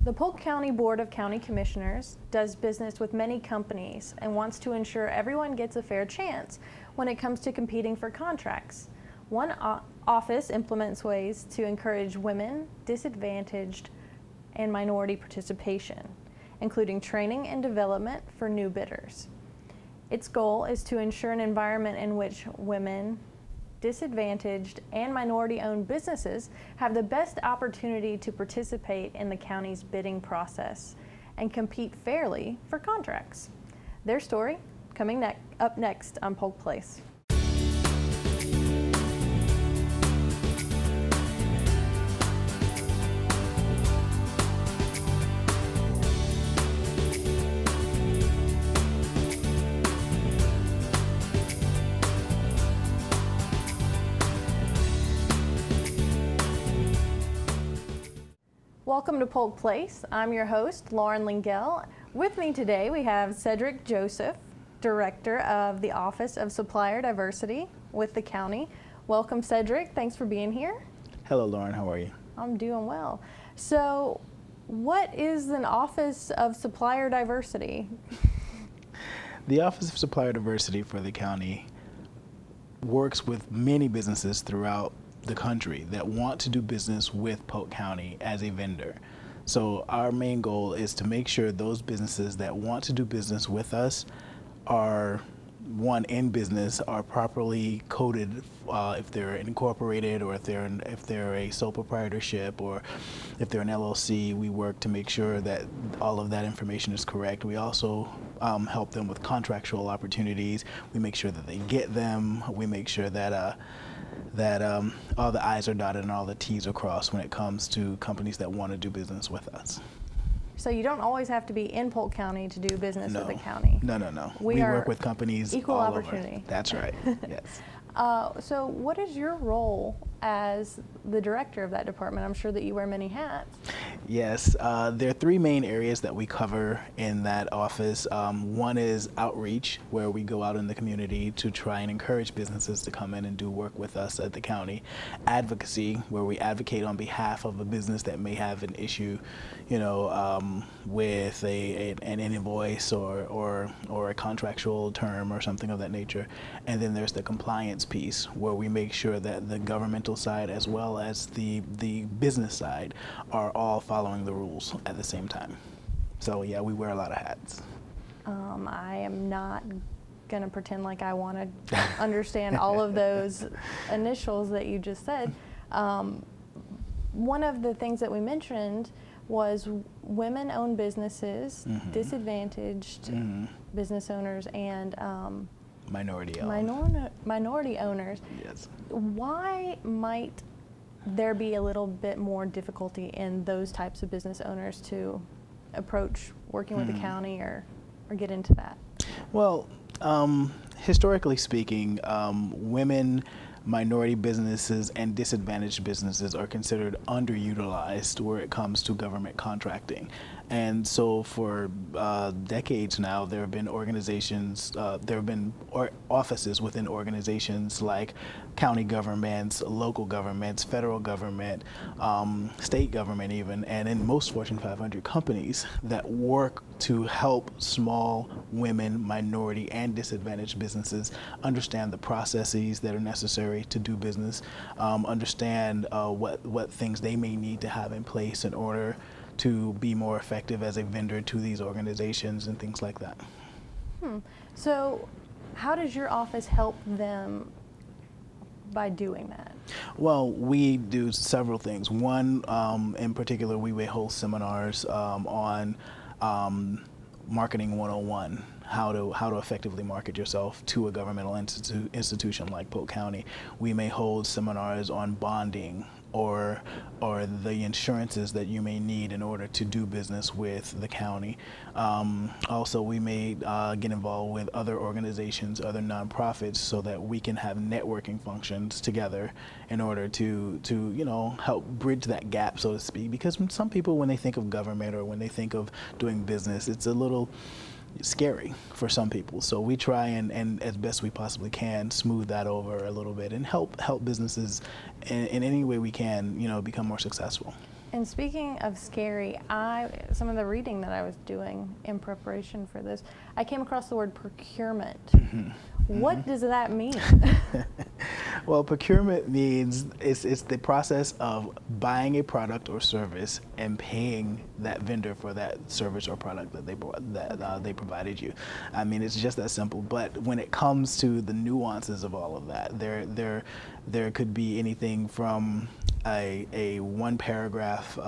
The Polk County Board of County Commissioners does business with many companies and wants to ensure everyone gets a fair chance when it comes to competing for contracts. One office implements ways to encourage women, disadvantaged, and minority participation, including training and development for new bidders. Its goal is to ensure an environment in which women, disadvantaged, and minority-owned businesses have the best opportunity to participate in the county's bidding process and compete fairly for contracts. Their story coming up next on Polk Place. Welcome to Polk Place. I'm your host, Lauren Lingell. With me today, we have Cedric Joseph, Director of the Office of Supplier Diversity with the county. Welcome, Cedric. Thanks for being here. Hello, Lauren. How are you? I'm doing well. So, what is an Office of Supplier Diversity? The Office of Supplier Diversity for the county works with many businesses throughout the country that want to do business with Polk County as a vendor. So our main goal is to make sure those businesses that want to do business with us are, one, in business, are properly coded if they're incorporated, or if they're a sole proprietorship, or if they're an LLC. We work to make sure that all of that information is correct. We also help them with contractual opportunities. We make sure that they get them. We make sure that all the I's are dotted and all the T's are crossed when it comes to companies that want to do business with us. So you don't always have to be in Polk County to do business with the county. No. We work with companies equal all opportunity. over. That's right, yes. So what is your role as the director of that department? I'm sure that you wear many hats. Yes, there are three main areas that we cover in that office. One is outreach, where we go out in the community to try and encourage businesses to come in and do work with us at the county. Advocacy, where we advocate on behalf of a business that may have an issue, with an invoice or a contractual term or something of that nature. And then there's the compliance piece, where we make sure that the governmental side as well as the business side are all following the rules at the same time. So yeah, we wear a lot of hats. I am not gonna pretend like I want to understand all of those initials that you just said. One of the things that we mentioned was women-owned businesses, disadvantaged business owners, and minority owners. Yes. Why might there be a little bit more difficulty in those types of business owners to approach working with the county or get into that? Well, historically speaking, women, minority businesses, and disadvantaged businesses are considered underutilized where it comes to government contracting. And so for decades now, there have been offices within organizations like county governments, local governments, federal government, state government even, and in most Fortune 500 companies that work to help small women, minority, and disadvantaged businesses understand the processes that are necessary to do business, understand what things they may need to have in place in order to be more effective as a vendor to these organizations and things like that. So how does your office help them by doing that? Well, we do several things. One, in particular, we hold seminars on Marketing 101, how to effectively market yourself to a governmental institution like Polk County. We may hold seminars on bonding or the insurances that you may need in order to do business with the county. Also, we may get involved with other organizations, other nonprofits, so that we can have networking functions together in order to help bridge that gap, so to speak. Because some people, when they think of government or when they think of doing business, it's a little scary for some people. So we try and as best we possibly can smooth that over a little bit and help businesses in any way we can, become more successful. And speaking of scary, some of the reading that I was doing in preparation for this, I came across the word procurement. What does that mean? Well, procurement means it's the process of buying a product or service and paying that vendor for that service or product that they provided you. I mean, it's just that simple. But when it comes to the nuances of all of that, there could be anything from a one paragraph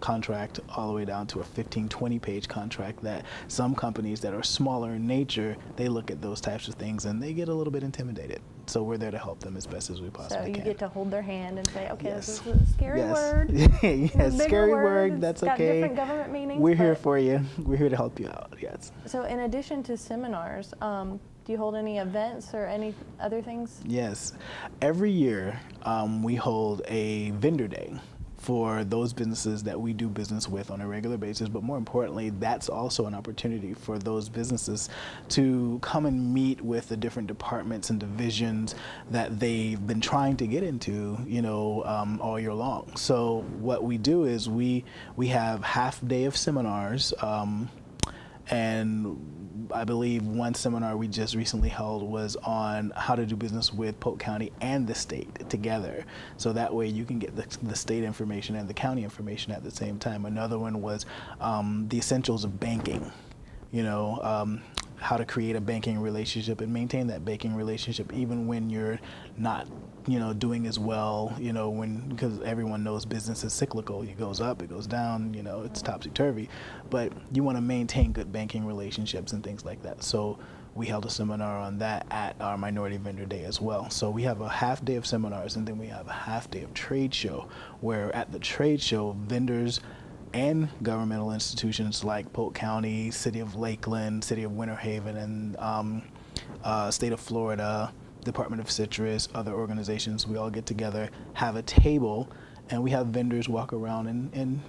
contract all the way down to a 15-20 page contract that some companies that are smaller in nature, they look at those types of things and they get a little bit intimidated. So we're there to help them as best as we possibly can. So you get to hold their hand and say, okay, Yes. this is a scary word. Yes, scary word, that's it's got okay. different government meanings. We're here for you. We're here to help you out, yes. So in addition to seminars, do you hold any events or any other things? Yes. Every year, we hold a vendor day for those businesses that we do business with on a regular basis, but more importantly, that's also an opportunity for those businesses to come and meet with the different departments and divisions that they've been trying to get into, all year long. So what we do is we have half day of seminars, and I believe one seminar we just recently held was on how to do business with Polk County and the state together. So that way you can get the state information and the county information at the same time. Another one was the essentials of banking, how to create a banking relationship and maintain that banking relationship even when you're not doing as well, because everyone knows business is cyclical. It goes up, it goes down, it's topsy-turvy. But you want to maintain good banking relationships and things like that. So we held a seminar on that at our Minority Vendor Day as well. So we have a half day of seminars, and then we have a half day of trade show, where at the trade show, vendors and governmental institutions like Polk County, City of Lakeland, City of Winter Haven, and State of Florida, Department of Citrus, other organizations, we all get together, have a table, and we have vendors walk around and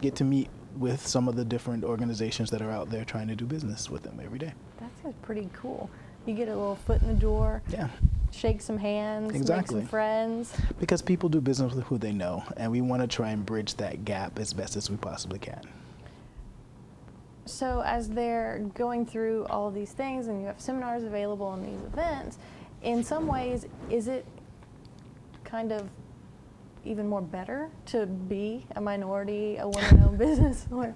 get to meet with some of the different organizations that are out there trying to do business with them every day. That's pretty cool. You get a little foot in the door. Yeah. Shake some hands, Exactly. Make some friends. Because people do business with who they know, and we want to try and bridge that gap as best as we possibly can. So as they're going through all of these things and you have seminars available and these events, in some ways, is it kind of even more better to be a minority, a woman-owned business? Those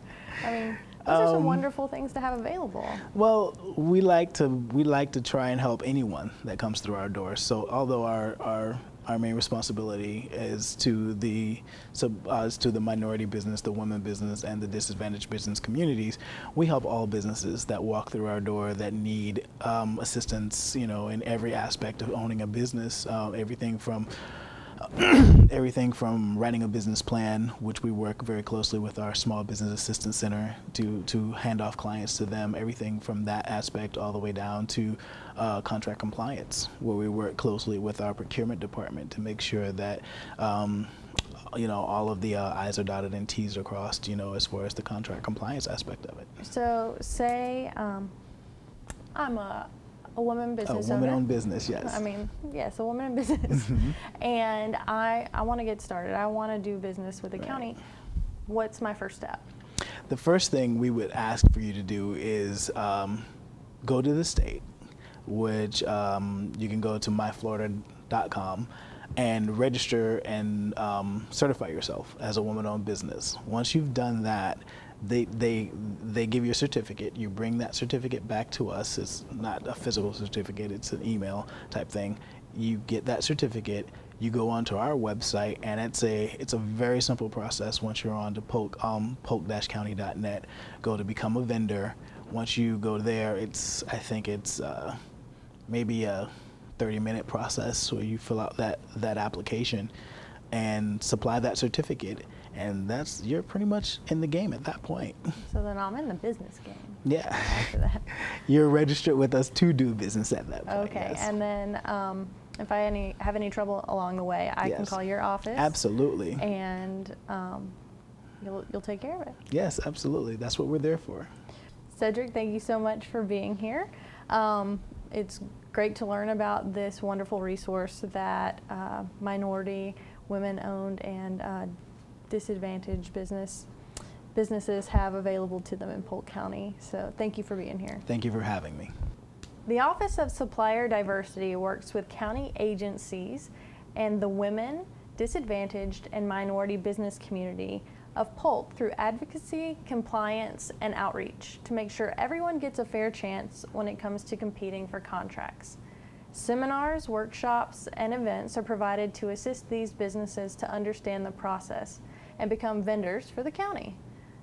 are some wonderful things to have available. Well, we like to try and help anyone that comes through our doors. So although our main responsibility is to the minority business, the women business, and the disadvantaged business communities, we help all businesses that walk through our door that need assistance, in every aspect of owning a business, everything from writing a business plan, which we work very closely with our Small Business Assistance Center to hand off clients to them, everything from that aspect all the way down to contract compliance, where we work closely with our procurement department to make sure that all of the I's are dotted and T's are crossed, as far as the contract compliance aspect of it. So say I'm a woman business owner. A woman-owned business, yes. Yes, a woman in business. And I want to get started. I want to do business with the county. What's my first step? The first thing we would ask for you to do is go to the state, which you can go to myflorida.com and register and certify yourself as a woman-owned business. Once you've done that, they give you a certificate. You bring that certificate back to us. It's not a physical certificate, it's an email type thing. You get that certificate, you go onto our website, and it's a very simple process. Once you're on to polk-county.net, go to become a vendor. Once you go there, I think it's maybe a 30-minute process where you fill out that application and supply that certificate, and you're pretty much in the game at that point. So then I'm in the business game. Yeah. After that. You're registered with us to do business at that point. Okay, yes. And then if I have any trouble along the way, I can call your office. Absolutely. And you'll take care of it. Yes, absolutely. That's what we're there for. Cedric, thank you so much for being here. It's great to learn about this wonderful resource that minority, women-owned, and disadvantaged businesses have available to them in Polk County. So thank you for being here. Thank you for having me. The Office of Supplier Diversity works with county agencies and the women, disadvantaged, and minority business community of Polk through advocacy, compliance, and outreach to make sure everyone gets a fair chance when it comes to competing for contracts. Seminars, workshops, and events are provided to assist these businesses to understand the process and become vendors for the county.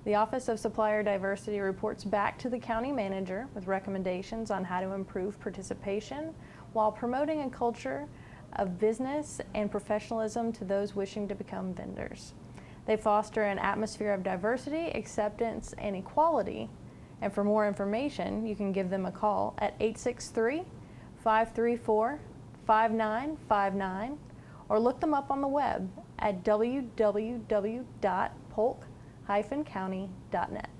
The Office of Supplier Diversity reports back to the county manager with recommendations on how to improve participation while promoting a culture of business and professionalism to those wishing to become vendors. They foster an atmosphere of diversity, acceptance, and equality. And for more information, you can give them a call at 863-534-5959 or look them up on the web at www.polk-county.net.